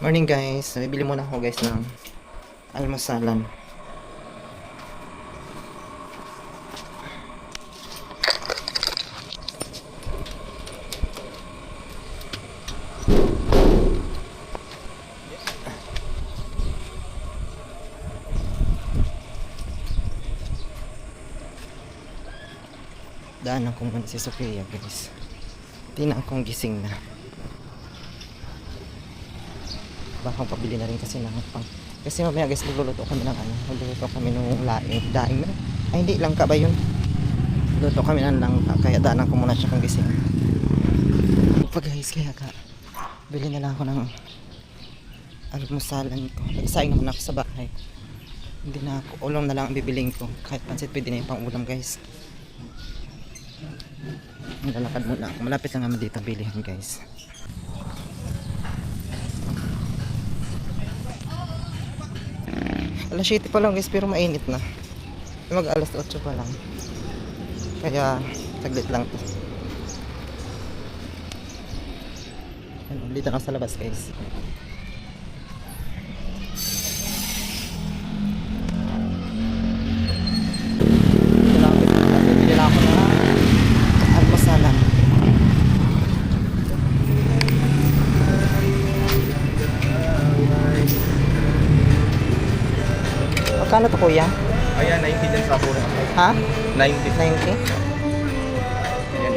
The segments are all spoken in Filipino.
Morning guys, bibili muna ako guys ng almusalan. Daanan ko muna si Sofia guys. Tingnan kong gising na. Baka pabili na rin kasi ng pang. Kasi mamaya guys magluluto kami ng magluluto kami ng daing na. Ay hindi lang ka ba yun? Luto kami ng langka, kaya daanan ko muna siya kung gising. Pag guys kaya ka bili na lang ako ng almusalan ko. Nagsaing naman ako sa bahay. Hindi na ako, ulam na lang ang bibiling ko. Kahit pansit pwede na yung pang ulam guys. Lalakad muna ako. Malapit lang naman dito bilihan guys. Alas 7 pa lang guys pero mainit na. Mag alas 8 pa lang. Kaya saglit lang to. Dito na sa labas guys. Bili lang ako na almusalan. Magkano to kuya? Ayan, 90 din sa puro. Ha? 90. 90? Ayan,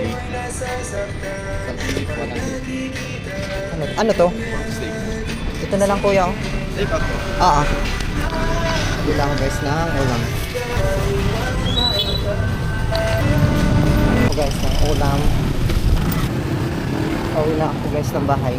80. Ano to? Steak. Ito na lang kuya oh. Steak ako. Oo. Bili ako guys ng ulam. Guys ng ulam. Pauwi na ako guys ng bahay.